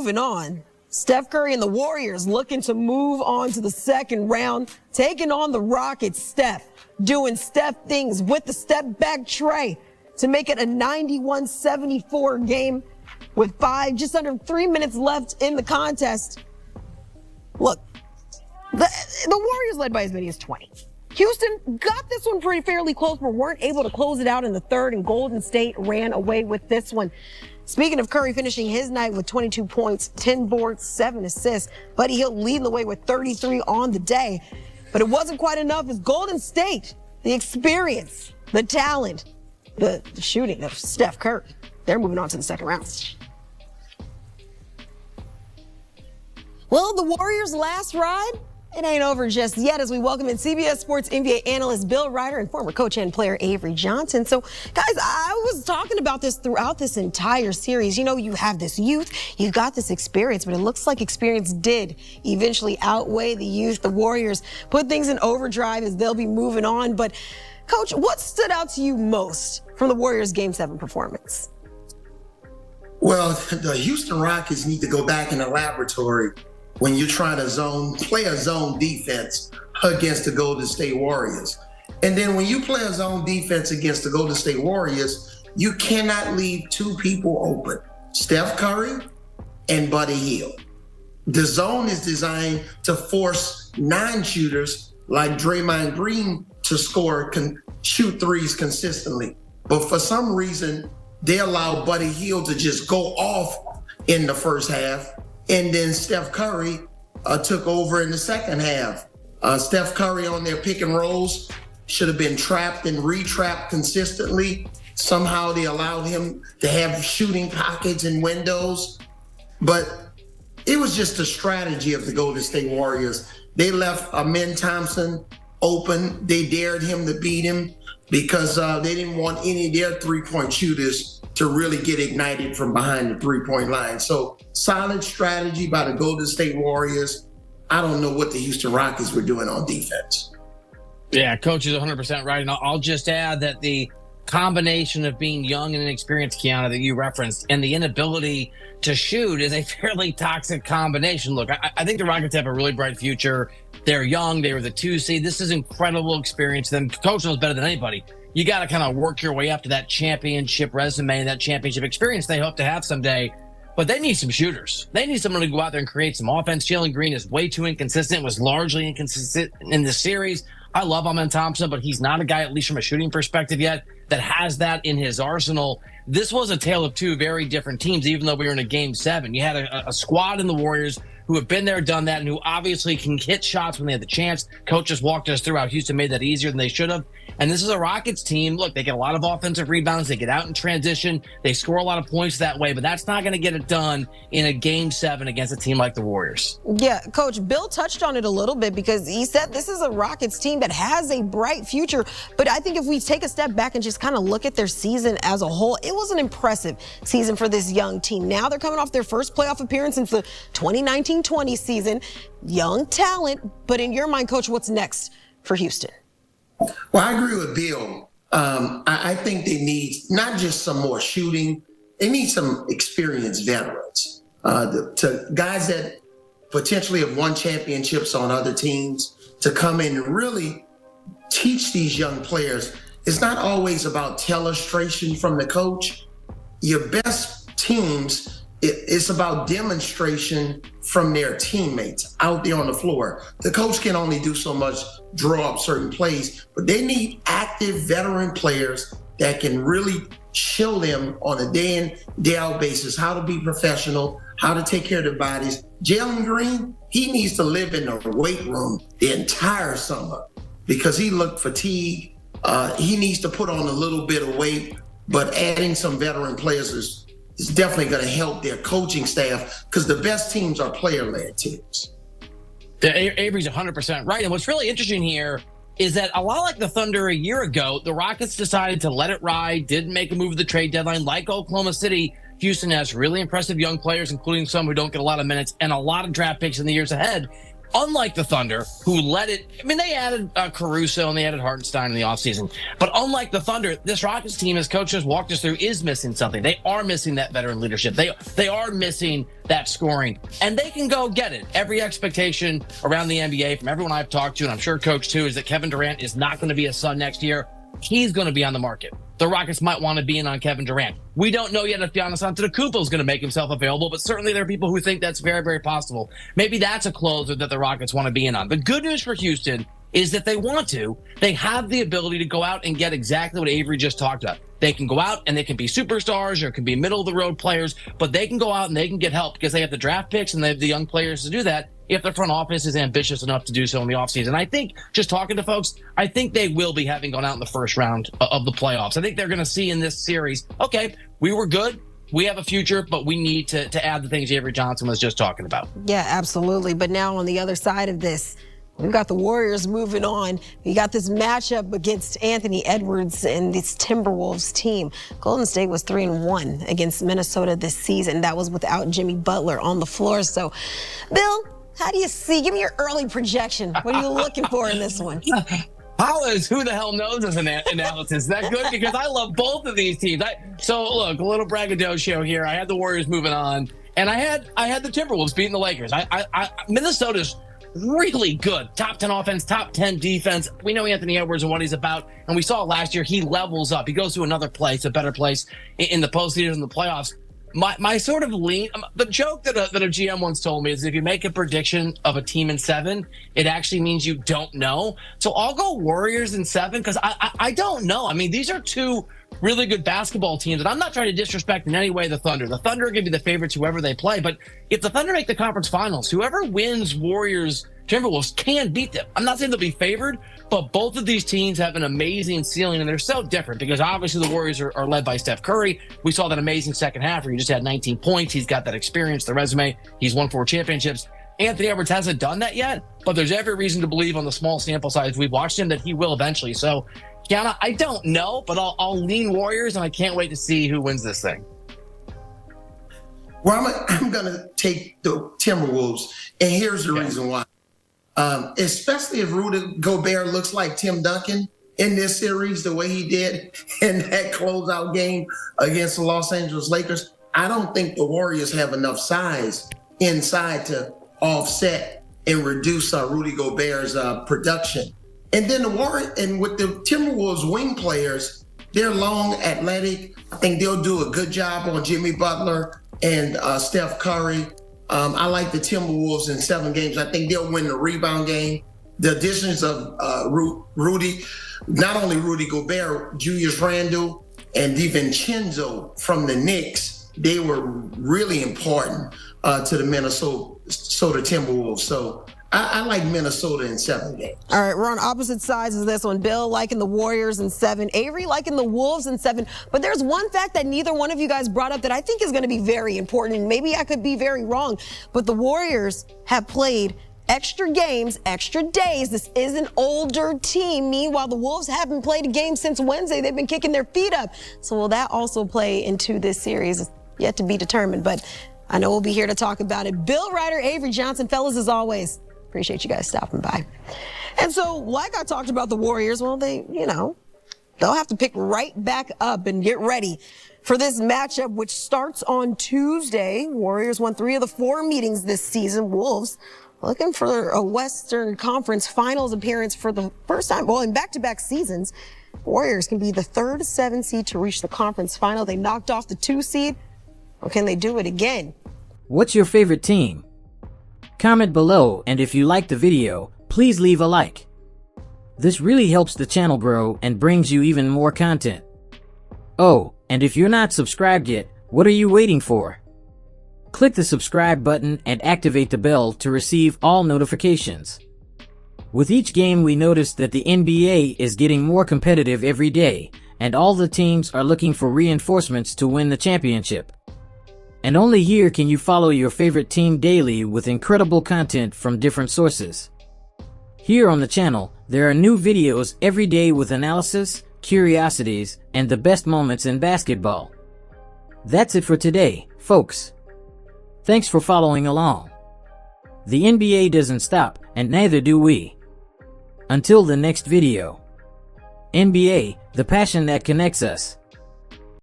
moving on. Steph Curry and the Warriors looking to move on to the second round, taking on the Rockets. Steph doing Steph things with the step back tray to make it a 91-74 game with just under 3 minutes left in the contest. Look, the Warriors led by as many as 20. Houston got this one pretty fairly close, but weren't able to close it out in the third, and Golden State ran away with this one. Speaking of Curry finishing his night with 22 points, 10 boards, 7 assists, Buddy Hield leading the way with 33 on the day. But it wasn't quite enough as Golden State, the experience, the talent, the shooting of Steph Curry, they're moving on to the second round. Well, the Warriors' last ride, it ain't over just yet as we welcome in CBS Sports NBA analyst Bill Ryder and former coach and player Avery Johnson. So, guys, I was talking about this throughout this entire series. You know, you have this youth, you've got this experience, but it looks like experience did eventually outweigh the youth. The Warriors put things in overdrive as they'll be moving on. But, Coach, what stood out to you most from the Warriors' Game 7 performance? Well, the Houston Rockets need to go back in the laboratory when you're trying to play a zone defense against the Golden State Warriors. And then when you play a zone defense against the Golden State Warriors, you cannot leave two people open, Steph Curry and Buddy Hield. The zone is designed to force non-shooters like Draymond Green to shoot threes consistently. But for some reason, they allow Buddy Hield to just go off in the first half. And then Steph Curry took over in the second half. Steph Curry on their pick and rolls should have been trapped and re-trapped consistently. Somehow they allowed him to have shooting pockets and windows. But it was just a strategy of the Golden State Warriors. They left Amen Thompson open. They dared him to beat him because they didn't want any of their three-point shooters to really get ignited from behind the three-point line. So solid strategy by the Golden State Warriors. I don't know what the Houston Rockets were doing on defense. Yeah, Coach is 100% right. And I'll just add that the combination of being young and inexperienced, Kiana, that you referenced, and the inability to shoot is a fairly toxic combination. Look, I think the Rockets have a really bright future. They're young. They were the 2 seed. This is incredible experience. Them Coach knows better than anybody. You got to kind of work your way up to that championship resume and that championship experience they hope to have someday. But they need some shooters. They need someone to go out there and create some offense. Jalen Green is way too inconsistent, was largely inconsistent in the series. I love Amen Thompson, but he's not a guy, at least from a shooting perspective yet, that has that in his arsenal. This was a tale of two very different teams, even though we were in a Game 7. You had a squad in the Warriors who have been there, done that, and who obviously can hit shots when they have the chance. Coach just walked us through how Houston made that easier than they should have. And this is a Rockets team. Look, they get a lot of offensive rebounds. They get out in transition. They score a lot of points that way, but that's not going to get it done in a Game 7 against a team like the Warriors. Yeah, Coach, Bill touched on it a little bit because he said this is a Rockets team that has a bright future. But I think if we take a step back and just kind of look at their season as a whole, it was an impressive season for this young team. Now they're coming off their first playoff appearance since the 2019-20 season. Young talent, but in your mind, Coach, what's next for Houston? Well, I agree with Bill. I think they need not just some more shooting, they need some experienced veterans, to guys that potentially have won championships on other teams to come in and really teach these young players. It's not always about telestration from the coach. Your best teams, it's about demonstration from their teammates out there on the floor. The coach can only do so much, draw up certain plays, but they need active veteran players that can really show them on a day in, day out basis how to be professional, how to take care of their bodies. Jalen Green, he needs to live in the weight room the entire summer because he looked fatigued. He needs to put on a little bit of weight, but adding some veteran players is definitely going to help their coaching staff because the best teams are player-led teams. Avery's 100% right. And what's really interesting here is that a lot like the Thunder a year ago, the Rockets decided to let it ride, didn't make a move at the trade deadline. Like Oklahoma City, Houston has really impressive young players, including some who don't get a lot of minutes and a lot of draft picks in the years ahead. unlike the Thunder, who let it, I mean, they added Caruso and they added Hartenstein in the offseason. But unlike the Thunder, this Rockets team, as coach has walked us through, is missing something. They are missing that veteran leadership. They are missing that scoring. And they can go get it. Every expectation around the NBA from everyone I've talked to, and I'm sure coach too, is that Kevin Durant is not going to be a Sun next year. He's going to be on the market. The Rockets might want to be in on Kevin Durant. We don't know yet if Giannis Antetokounmpo is going to make himself available, but certainly there are people who think that's very, very possible. Maybe that's a closer that the Rockets want to be in on. The good news for Houston is that they want to. They have the ability to go out and get exactly what Avery just talked about. They can go out and they can be superstars or it can be middle of the road players, but they can go out and they can get help because they have the draft picks and they have the young players to do that if the front office is ambitious enough to do so in the offseason. I think, just talking to folks, I think they will be having gone out in the first round of the playoffs. I think they're going to see in this series, okay, we were good, we have a future, but we need to add the things Avery Johnson was just talking about. Yeah, absolutely. But now on the other side of this, we've got the Warriors moving on. We got this matchup against Anthony Edwards and this Timberwolves team. Golden State was 3-1 against Minnesota this season. That was without Jimmy Butler on the floor. So, Bill, how do you see? Give me your early projection. What are you looking for in this one? How is who the hell knows as an analysis? Is that good? Because I love both of these teams. So look, a little braggadocio here. I had the Warriors moving on, and I had the Timberwolves beating the Lakers. Minnesota's really good. Top 10 offense, top 10 defense. We know Anthony Edwards and what he's about, and we saw last year he levels up. He goes to another place, a better place in the postseason, in the playoffs. My sort of lean, the joke that a GM once told me is if you make a prediction of a team in 7, it actually means you don't know. So I'll go Warriors in 7 because I don't know. I mean, these are two really good basketball teams, and I'm not trying to disrespect in any way the Thunder. The Thunder are going to be the favorites whoever they play, but if the Thunder make the conference finals, whoever wins Warriors Timberwolves can beat them. I'm not saying they'll be favored, but both of these teams have an amazing ceiling, and they're so different because obviously the Warriors are led by Steph Curry. We saw that amazing second half where he just had 19 points. He's got that experience, the resume. He's won 4 championships. Anthony Edwards hasn't done that yet, but there's every reason to believe on the small sample size we've watched him that he will eventually. So, Kiana, I don't know, but I'll lean Warriors, and I can't wait to see who wins this thing. Well, I'm going to take the Timberwolves, and here's the reason why. Especially if Rudy Gobert looks like Tim Duncan in this series, the way he did in that closeout game against the Los Angeles Lakers, I don't think the Warriors have enough size inside to offset and reduce Rudy Gobert's production. And then with the Timberwolves wing players, they're long, athletic. I think they'll do a good job on Jimmy Butler and Steph Curry. I like the Timberwolves in 7 games. I think they'll win the rebound game. The additions of Rudy, not only Rudy Gobert, Julius Randle, and DiVincenzo from the Knicks, they were really important to the Minnesota Timberwolves. So I like Minnesota in 7 games. All right, we're on opposite sides of this one. Bill liking the Warriors in 7, Avery liking the Wolves in 7. But there's one fact that neither one of you guys brought up that I think is going to be very important, and maybe I could be very wrong. But the Warriors have played extra games, extra days. This is an older team. Meanwhile, the Wolves haven't played a game since Wednesday. They've been kicking their feet up. So will that also play into this series? It's yet to be determined, but I know we'll be here to talk about it. Bill Ryder, Avery Johnson, fellas, as always. Appreciate you guys stopping by. And so, like I talked about the Warriors, well, they'll have to pick right back up and get ready for this matchup, which starts on Tuesday. Warriors won 3 of the 4 meetings this season. Wolves looking for a Western Conference Finals appearance for the first time. Well, in back-to-back seasons, Warriors can be the 3rd 7 seed to reach the conference final. They knocked off the 2 seed. Or can they do it again? What's your favorite team? Comment below, and if you liked the video, please leave a like. This really helps the channel grow and brings you even more content. Oh, and if you're not subscribed yet, what are you waiting for? Click the subscribe button and activate the bell to receive all notifications. With each game, we noticed that the NBA is getting more competitive every day, and all the teams are looking for reinforcements to win the championship. And only here can you follow your favorite team daily with incredible content from different sources. Here on the channel, there are new videos every day with analysis, curiosities, and the best moments in basketball. That's it for today, folks. Thanks for following along. The NBA doesn't stop, and neither do we. Until the next video. NBA, the passion that connects us.